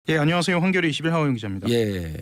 예, 안녕하세요. 한겨레 21 하호영 기자입니다. 예.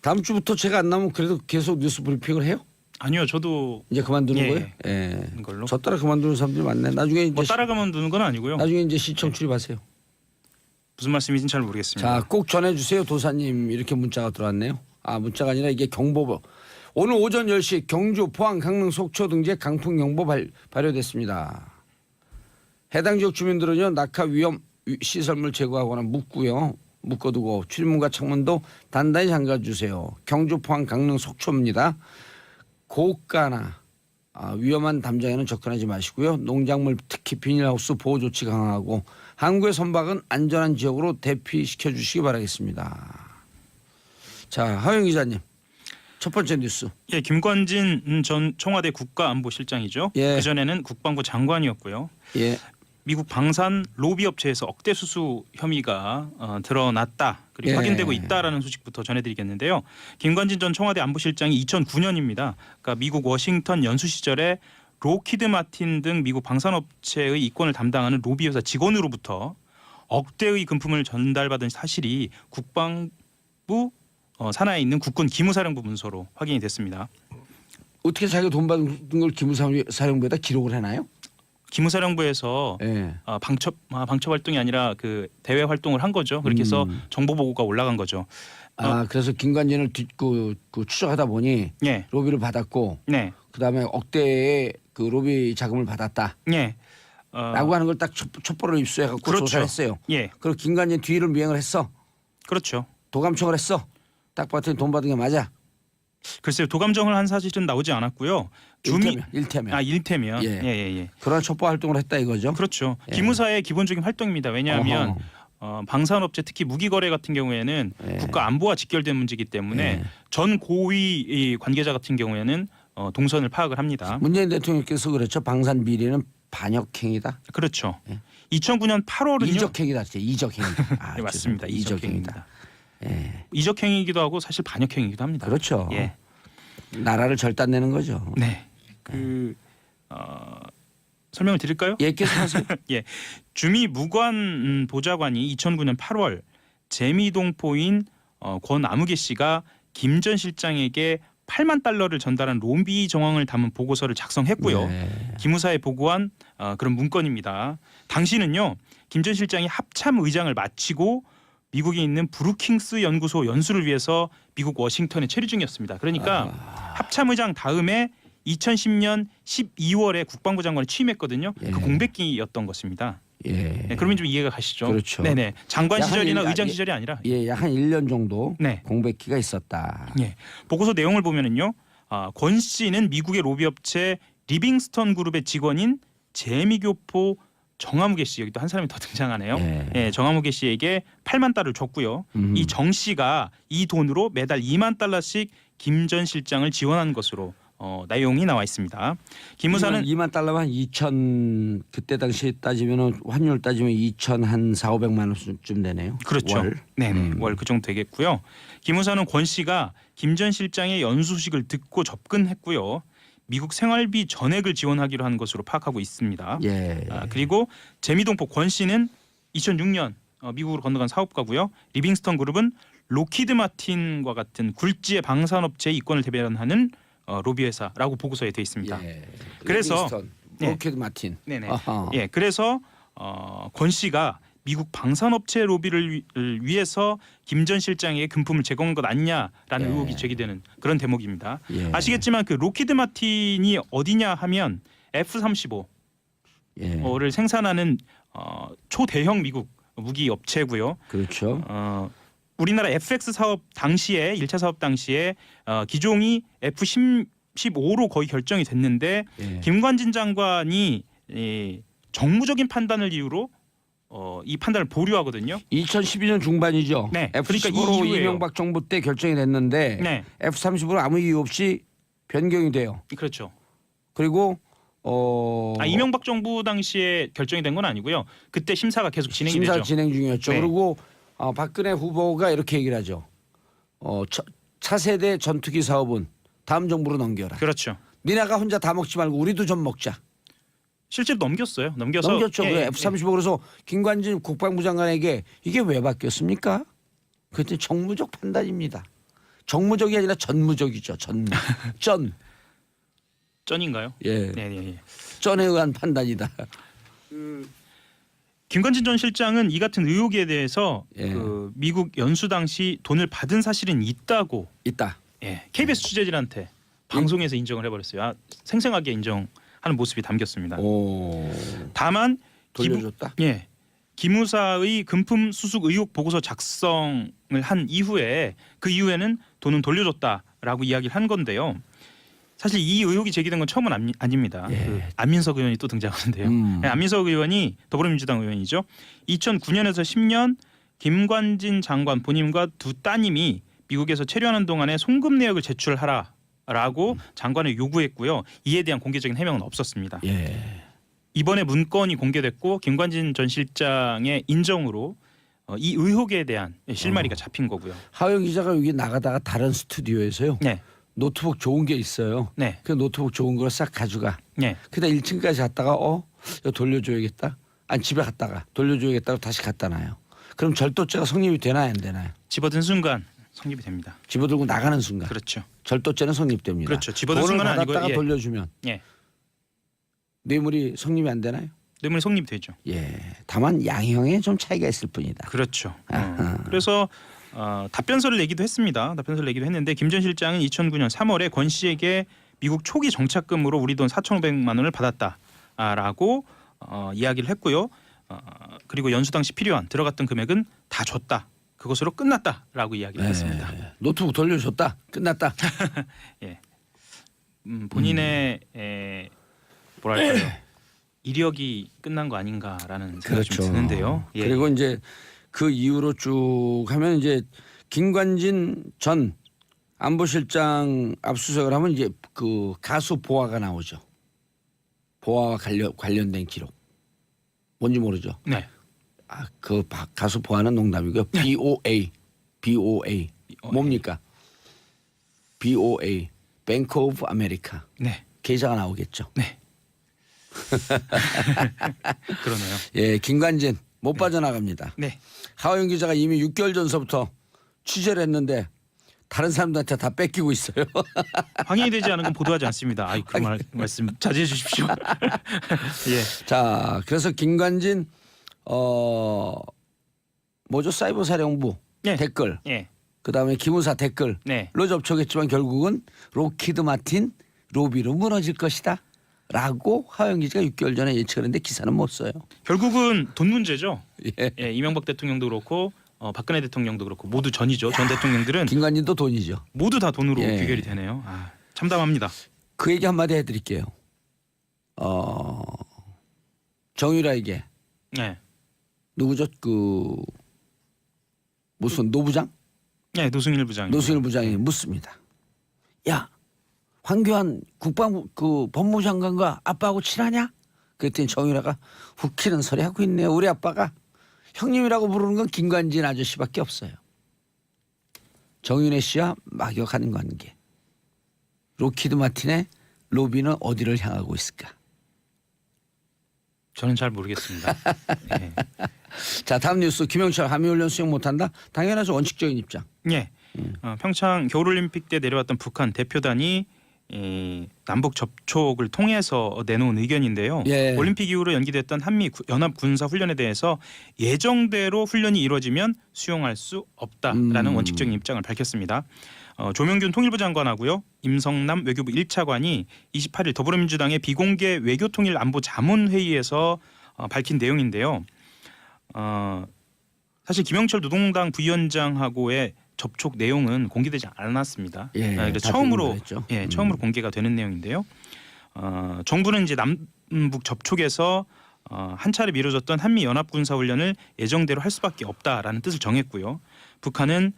다음 주부터 제가 안 나오면 그래도 계속 뉴스 브리핑을 해요? 아니요, 저도 이제 그만두는 예, 거예요? 예. 걸로. 저 따라 그만두는 사람들이 많네. 나중에 이제 뭐 따라가면 두는 건 아니고요. 나중에 이제 시청 출입하세요. 무슨 말씀인지는 잘 모르겠습니다. 자, 꼭 전해주세요, 도사님. 이렇게 문자가 들어왔네요. 아, 문자가 아니라 이게 경보. 오늘 오전 10시 경주, 포항, 강릉, 속초 등지에 강풍경보 발효됐습니다. 해당 지역 주민들은요, 낙하 위험 시설물 제거하거나 묶어두고 출입문과 창문도 단단히 잠가주세요. 경주, 포항, 강릉, 속초입니다. 고가나 위험한 담장에는 접근하지 마시고요. 농작물 특히 비닐하우스 보호 조치 강화하고 항구의 선박은 안전한 지역으로 대피시켜 주시기 바라겠습니다. 자, 하영 기자님. 첫 번째 뉴스. 예, 김관진 전 청와대 국가안보실장이죠. 예. 그전에는 국방부 장관이었고요. 예. 미국 방산 로비 업체에서 억대 수수 혐의가 드러났다. 그리고 예. 확인되고 있다라는 소식부터 전해드리겠는데요. 김관진 전 청와대 안보실장이 2009년입니다. 그러니까 미국 워싱턴 연수 시절에 로키드 마틴 등 미국 방산업체의 이권을 담당하는 로비 회사 직원으로부터 억대의 금품을 전달받은 사실이 국방부 산하에 있는 국군 기무사령부 문서로 확인이 됐습니다. 어떻게 자기가 돈 받은 걸 기무사령부에다 기록을 해놔요? 기무사령부에서 예. 방첩 활동이 아니라 그 대외 활동을 한 거죠. 그렇게 해서 정보 보고가 올라간 거죠. 그래서 김관진을 추적하다 보니 예, 로비를 받았고 네, 그다음에 억대의 그 로비 자금을 받았다. 예, 라고 하는 걸 딱 촛불을 입수해갖고 그렇죠. 조사했어요. 예, 그리고 김관진 뒤를 미행을 했어. 그렇죠. 도감청을 했어. 딱 봤더니 돈 받은 게 맞아. 글쎄요, 도감정을 한 사실은 나오지 않았고요. 일테면. 일테면. 예. 예. 그런 촛불 활동을 했다 이거죠. 그렇죠. 예. 기무사의 기본적인 활동입니다. 왜냐하면 방산업체 특히 무기 거래 같은 경우에는 예. 국가 안보와 직결된 문제이기 때문에 예. 전 고위 관계자 같은 경우에는 동선을 파악을 합니다. 문재인 대통령께서 그렇죠. 방산 비리는 반역행위다. 그렇죠. 예. 2009년 8월은요. 이적행위다. 진짜 이적행위다. 네, 맞습니다. 이적행위입니다. 예. 이적행위이기도 하고 사실 반역행위이기도 합니다. 그렇죠. 예. 나라를 절단내는 거죠. 네. 설명을 드릴까요? 예, 계속하세요. 예. 주미 무관 보좌관이 2009년 8월 재미동포인 권아무개 씨가 김 전 실장에게 8만 달러를 전달한 로비 정황을 담은 보고서를 작성했고요. 네. 기무사에 보고한 그런 문건입니다. 당시는요. 김 전 실장이 합참 의장을 마치고 미국에 있는 브루킹스 연구소 연수를 위해서 미국 워싱턴에 체류 중이었습니다. 그러니까 합참 의장 다음에 2010년 12월에 국방부 장관에 취임했거든요. 예. 그 공백기였던 것입니다. 예. 네, 그러면 좀 이해가 가시죠? 그렇죠. 네네. 장관 약 시절이나 한 의장 시절이 아니라. 예, 약 한 1년 정도 네. 공백기가 있었다. 예. 보고서 내용을 보면은요. 권 씨는 미국의 로비업체 리빙스턴 그룹의 직원인 재미교포 정아무개 씨, 여기 또 한 사람이 더 등장하네요. 예. 예, 정아무개 씨에게 8만 달러를 줬고요. 이 정 씨가 이 돈으로 매달 2만 달러씩 김 전 실장을 지원한 것으로 내용이 나와 있습니다. 기무사는 2만 달러면 한 2천 그때 당시 따지면은 환율 따지면 2천 한 4,500만 원쯤 되네요. 그렇죠. 월. 네네. 월 그 정도 되겠고요. 기무사는 권 씨가 김 전 실장의 연수 소식을 듣고 접근했고요. 미국 생활비 전액을 지원하기로 한 것으로 파악하고 있습니다. 예. 그리고 재미동포 권 씨는 2006년 미국으로 건너간 사업가고요. 리빙스턴 그룹은 로키드 마틴과 같은 굴지의 방산업체의 이권을 대변하는 로비 회사라고 보고서에 되어 있습니다. 예. 그래서 로켓 마틴. 네네. 아하. 예, 그래서 권 씨가 미국 방산업체 로비를 위해서 김 전 실장에게 금품을 제공한 것 아니냐라는 예. 의혹이 제기되는 그런 대목입니다. 예. 아시겠지만 그 로키드 마틴이 어디냐 하면 F-35를 예. 생산하는 초대형 미국 무기 업체고요. 그렇죠. 우리나라 FX 사업 당시에 1차 사업 당시에 기종이 F-15로 거의 결정이 됐는데 예. 김관진 장관이 정무적인 판단을 이유로 이 판단을 보류하거든요. 2012년 중반이죠. 네. F-15로 그러니까 이 이후에요. 이명박 정부 때 결정이 됐는데 네, F-35로 아무 이유 없이 변경이 돼요. 그렇죠. 그리고 이명박 정부 당시에 결정이 된 건 아니고요. 그때 심사가 계속 진행이 심사 되죠. 진행 중이었죠. 네. 그리고 박근혜 후보가 이렇게 얘기를 하죠. 차세대 전투기 사업은 다음 정부로 넘겨라. 그렇죠. 니네가 혼자 다 먹지 말고 우리도 좀 먹자. 실제로 넘겼어요. 넘겼죠. 예, 그래 예. F-35 그래서 김관진 국방부 장관에게 이게 왜 바뀌었습니까? 그때 정무적 판단입니다. 정무적이 아니라 전무적이죠. 전. 쩐인가요? 예. 네, 네, 네. 전에 의한 판단이다. 김관진 전 실장은 이 같은 의혹에 대해서 예. 그 미국 연수 당시 돈을 받은 사실은 있다고 있다. KBS 취재진한테 방송에서 인정을 해버렸어요. 생생하게 인정하는 모습이 담겼습니다. 오. 다만 돌려줬다. 기무사의 금품 수수 의혹 보고서 작성을 한 이후에 그 이후에는 돈은 돌려줬다라고 이야기를 한 건데요. 사실 이 의혹이 제기된 건 처음은 아닙니다. 예. 그 안민석 의원이 또 등장하는데요. 안민석 의원이 더불어민주당 의원이죠. 2009년에서 10년 김관진 장관 본인과 두 따님이 미국에서 체류하는 동안에 송금 내역을 제출하라라고 장관에 요구했고요. 이에 대한 공개적인 해명은 없었습니다. 예. 이번에 문건이 공개됐고 김관진 전 실장의 인정으로 이 의혹에 대한 실마리가 잡힌 거고요. 하영 기자가 여기 나가다가 다른 스튜디오에서요. 네, 노트북 좋은 게 있어요. 네, 그 노트북 좋은 걸 싹 가져가. 네. 그다 1층까지 갔다가 이거 돌려줘야겠다. 아니 집에 갔다가 돌려줘야겠다고 다시 갖다 놔요. 그럼 절도죄가 성립이 되나요 안 되나요? 집어든 순간 성립이 됩니다. 집어들고 나가는 순간. 그렇죠. 절도죄는 성립됩니다. 그렇죠. 집어든 돈을 순간은 아니고요. 받았다가 예. 돌려주면 예. 뇌물이 성립이 안 되나요? 뇌물 성립이 되죠. 예. 다만 양형에 좀 차이가 있을 뿐이다. 그렇죠. 아하. 그래서 답변서를 내기도 했습니다. 답변서를 내기도 했는데 김 전 실장은 2009년 3월에 권 씨에게 미국 초기 정착금으로 우리 돈 4,500만 원을 받았다라고 이야기를 했고요. 그리고 연수 당시 필요한 들어갔던 금액은 다 줬다. 그것으로 끝났다라고 이야기를 했습니다. 노트북 돌려줬다. 끝났다. 예. 본인의 뭐랄까요? 이력이 끝난 거 아닌가라는 생각이 좀 드는데요. 예. 그리고 이제 그 이후로 쭉 하면 이제 김관진 전 안보실장 압수수색을 하면 이제 그 가수 보아가 나오죠. 보아와 관련된 기록. 뭔지 모르죠. 네. 그 가수 보아는 농담이고요. BOA 뭡니까? BOA Bank of America 네. 계좌가 나오겠죠. 네. 그러네요. 예, 김관진 못 빠져나갑니다. 네. 하호영 기자가 이미 6개월 전서부터 취재를 했는데 다른 사람들한테 다 뺏기고 있어요. 확인이 되지 않은 건 보도하지 않습니다. 아이 그 말씀 자제해 주십시오. 예. 자, 그래서 김관진 뭐죠? 사이버 사령부 네. 댓글, 예. 그다음에 기무사 댓글로 네. 접촉했지만 결국은 로키드 마틴 로비로 무너질 것이다. 라고 하영 기자가 6개월 전에 예측을 했는데 기사는 못 써요. 결국은 돈 문제죠. 예. 예, 이명박 대통령도 그렇고 박근혜 대통령도 그렇고 모두 전이죠. 전 대통령들은 김관진도 돈이죠. 모두 다 돈으로 예. 귀결이 되네요. 참담합니다. 그 얘기 한마디 해드릴게요. 정유라에게 네. 누구죠? 그 무슨 노부장? 네, 노승일 부장. 노승일 부장이 묻습니다. 야, 황교안 국방부 그 법무장관과 아빠하고 친하냐? 그랬더니 정유라가 웃기는 소리 하고 있네요. 우리 아빠가 형님이라고 부르는 건 김관진 아저씨밖에 없어요. 정윤혜 씨와 막역하는 관계. 로키드 마틴의 로비는 어디를 향하고 있을까? 저는 잘 모르겠습니다. 예. 자, 다음 뉴스. 김영철 한미훈련 수용 못한다. 당연하죠. 원칙적인 입장. 예. 평창 겨울올림픽 때 내려왔던 북한 대표단이 남북 접촉을 통해서 내놓은 의견인데요. 예. 올림픽 이후로 연기됐던 한미 연합 군사 훈련에 대해서 예정대로 훈련이 이루어지면 수용할 수 없다라는 원칙적인 입장을 밝혔습니다. 조명균 통일부 장관하고요, 임성남 외교부 1차관이 28일 더불어민주당의 비공개 외교통일 안보 자문회의에서 밝힌 내용인데요. 사실 김영철 노동당 부위원장하고의 접촉 내용은 공개되지 않았습니다. 예, 그래서 처음으로 공개가 되는 내용인데요. 정부는 이제 남북 접촉에서 한 차례 미뤄졌던 한미 연합 군사 훈련을 예정대로 할 수밖에 없다라는 뜻을 정했고요. 북한은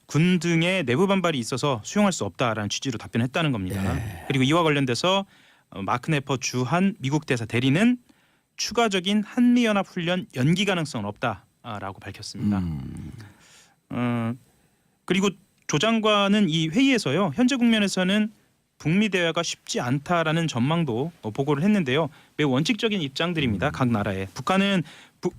군 등의 내부 반발이 있어서 수용할 수 없다라는 취지로 답변했다는 겁니다. 예. 그리고 이와 관련돼서 마크 네퍼 주한 미국 대사 대리는 추가적인 한미 연합 훈련 연기 가능성은 없다라고 밝혔습니다. 그리고 조 장관은 이 회의에서요, 현재 국면에서는 북미 대화가 쉽지 않다라는 전망도 보고를 했는데요. 매우 원칙적인 입장들입니다. 각 나라에. 북한은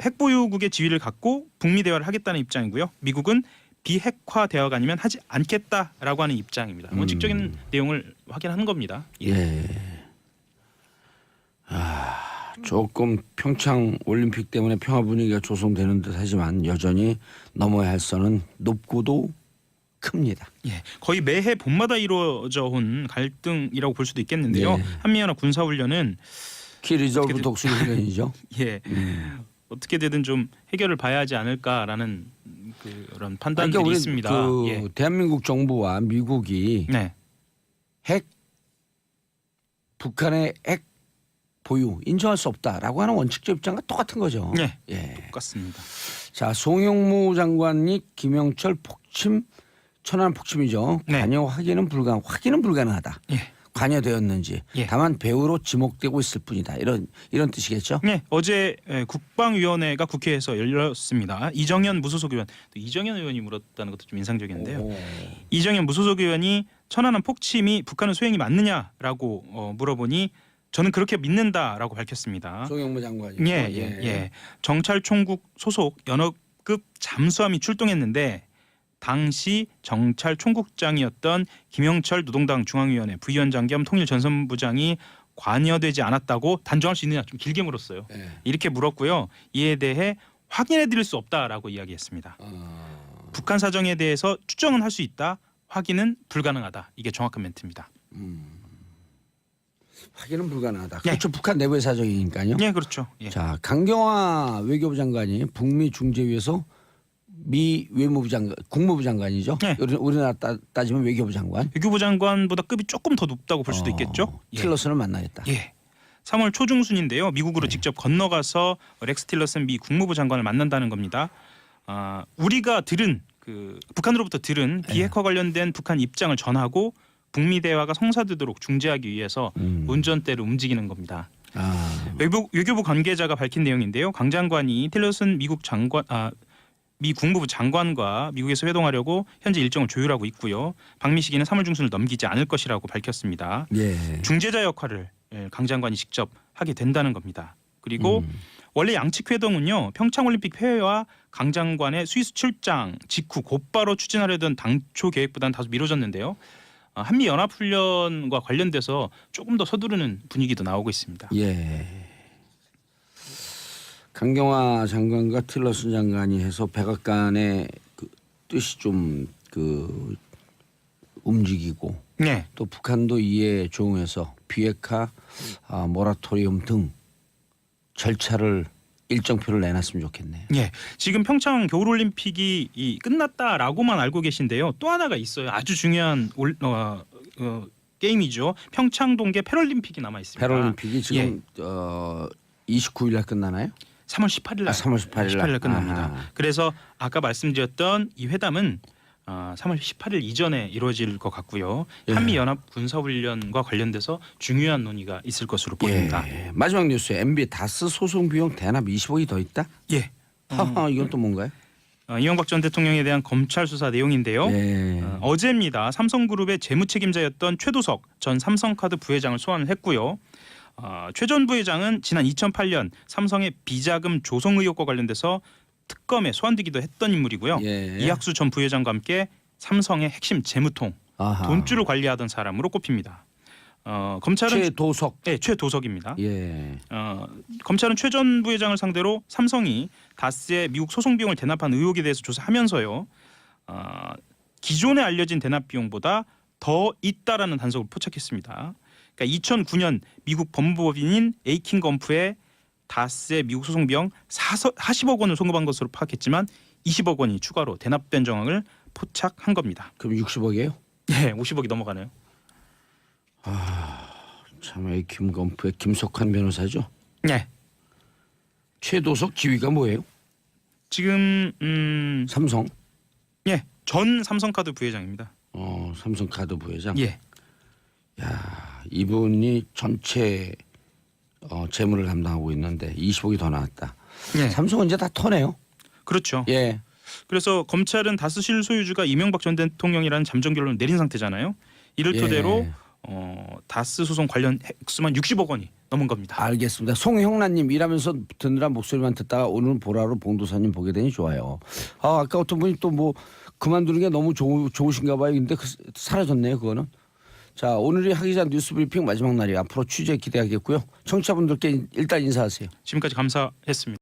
핵보유국의 지위를 갖고 북미 대화를 하겠다는 입장이고요. 미국은 비핵화 대화가 아니면 하지 않겠다라고 하는 입장입니다. 원칙적인 내용을 확인하는 겁니다. 예. 조금 평창 올림픽 때문에 평화 분위기가 조성되는 듯하지만 여전히 넘어야 할 선은 높고도 큽니다. 예, 거의 매해 봄마다 이루어져 온 갈등이라고 볼 수도 있겠는데요. 네. 한미연합 군사훈련은 키 리저브 독수리 훈련이죠. 예, 어떻게 되든 좀 해결을 봐야 하지 않을까라는 그런 판단들이 그러니까 우리 있습니다. 그 예. 대한민국 정부와 미국이 네, 북한의 핵 보유 인정할 수 없다라고 하는 원칙적 입장과 똑같은 거죠. 네, 예. 똑같습니다. 자, 송영무 장관이 김영철 폭침 천안 폭침이죠. 네. 관여 확인은 불가능하다. 예. 관여되었는지 예. 다만 배우로 지목되고 있을 뿐이다. 이런 뜻이겠죠. 네, 어제 국방위원회가 국회에서 열렸습니다. 이정현 무소속 의원, 또 이정현 의원이 물었다는 것도 좀 인상적인데요. 오. 이정현 무소속 의원이 천안함 폭침이 북한의 소행이 맞느냐라고 물어보니 저는 그렇게 믿는다라고 밝혔습니다. 송영무 장관이. 예. 정찰총국 소속 연합급 잠수함이 출동했는데 당시 정찰총국장이었던 김영철 노동당 중앙위원회 부위원장 겸 통일전선부장이 관여되지 않았다고 단정할 수 있느냐 좀 길게 물었어요. 예. 이렇게 물었고요. 이에 대해 확인해드릴 수 없다라고 이야기했습니다. 북한 사정에 대해서 추정은 할 수 있다. 확인은 불가능하다. 이게 정확한 멘트입니다. 확인은 불가능하다. 예. 그렇죠. 북한 내부의 사정이니까요. 예, 그렇죠. 예. 자, 강경화 외교부 장관이 북미 중재위에서 미 외무부 장관, 국무부 장관이죠. 네. 우리나라 따지면 외교부 장관. 외교부 장관보다 급이 조금 더 높다고 볼 수도 있겠죠. 예. 틸러슨을 만나겠다. 예. 3월 초중순인데요. 미국으로 직접 건너가서 렉스 틸러슨 미 국무부 장관을 만난다는 겁니다. 우리가 들은 북한으로부터 들은 비핵화 관련된 북한 입장을 전하고 북미 대화가 성사되도록 중재하기 위해서 운전대를 움직이는 겁니다. 외교부 관계자가 밝힌 내용인데요. 강 장관이 틸러슨 미 국무부 장관과 미국에서 회동하려고 현재 일정을 조율하고 있고요. 방미 시기는 3월 중순을 넘기지 않을 것이라고 밝혔습니다. 예. 중재자 역할을 강 장관이 직접 하게 된다는 겁니다. 그리고 원래 양측 회동은요. 평창올림픽 폐회와 강 장관의 스위스 출장 직후 곧바로 추진하려던 당초 계획보다는 다소 미뤄졌는데요. 한미 연합훈련과 관련돼서 조금 더 서두르는 분위기도 나오고 있습니다. 예. 강경화 장관과 틸러슨 장관이 해서 백악관의 그 뜻이 좀 움직이고 네. 또 북한도 이에 조응해서 비핵화 모라토리움 등 절차를 일정표를 내놨으면 좋겠네요. 예, 지금 평창 겨울올림픽이 끝났다라고만 알고 계신데요. 또 하나가 있어요. 아주 중요한 게임이죠. 평창 동계 패럴림픽이 남아 있습니다. 패럴림픽이 지금 29일 날 끝나나요? 3월 18일 날 3월 18일 날 끝납니다. 아하. 그래서 아까 말씀드렸던 이 회담은 3월 18일 이전에 이루어질 것 같고요. 예. 한미 연합 군사훈련과 관련돼서 중요한 논의가 있을 것으로 보입니다. 예. 마지막 뉴스. MB 다스 소송 비용 대납 20억이 더 있다? 예. 이건 또 뭔가요? 이명박 전 대통령에 대한 검찰 수사 내용인데요. 예. 어제입니다. 삼성그룹의 재무책임자였던 최도석 전 삼성카드 부회장을 소환을 했고요. 최 전 부회장은 지난 2008년 삼성의 비자금 조성 의혹과 관련돼서 특검에 소환되기도 했던 인물이고요. 예. 이학수 전 부회장과 함께 삼성의 핵심 재무통, 아하. 돈줄을 관리하던 사람으로 꼽힙니다. 검찰은 최도석. 네, 최도석입니다. 예. 검찰은 최 전 부회장을 상대로 삼성이 다스의 미국 소송 비용을 대납한 의혹에 대해서 조사하면서요. 기존에 알려진 대납 비용보다 더 있다라는 단서를 포착했습니다. 그러니까 2009년 미국 법무법인인 에이킨 검프에 다스의 미국 소송 비용 40억 원을 송금한 것으로 파악했지만 20억 원이 추가로 대납된 정황을 포착한 겁니다. 그럼 60억이에요? 네, 50억이 넘어가네요. 참 에이킨 검프의 김석환 변호사죠. 네, 최도석 지위가 뭐예요? 지금 삼성. 예, 전 삼성카드 부회장입니다. 삼성카드 부회장. 예, 야, 이분이 전체 재무를 담당하고 있는데 20억이 더 나왔다. 예, 삼성은 이제 다 터네요. 그렇죠. 예. 그래서 검찰은 다스 실소유주가 이명박 전 대통령이라는 잠정 결론을 내린 상태잖아요. 이를 예. 토대로 다스 소송 관련 액수만 60억 원이 넘은 겁니다. 알겠습니다. 송형란님 일하면서 듣느라 목소리만 듣다가 오늘 보라로 봉도사님 보게 되니 좋아요. 아까 어떤 분이 또 뭐 그만두는 게 너무 좋으신가 봐요. 근데 사라졌네요 그거는. 자 오늘이 하기자 뉴스브리핑 마지막 날이에요. 앞으로 취재 기대하겠고요. 청취자분들께 일단 인사하세요. 지금까지 감사했습니다.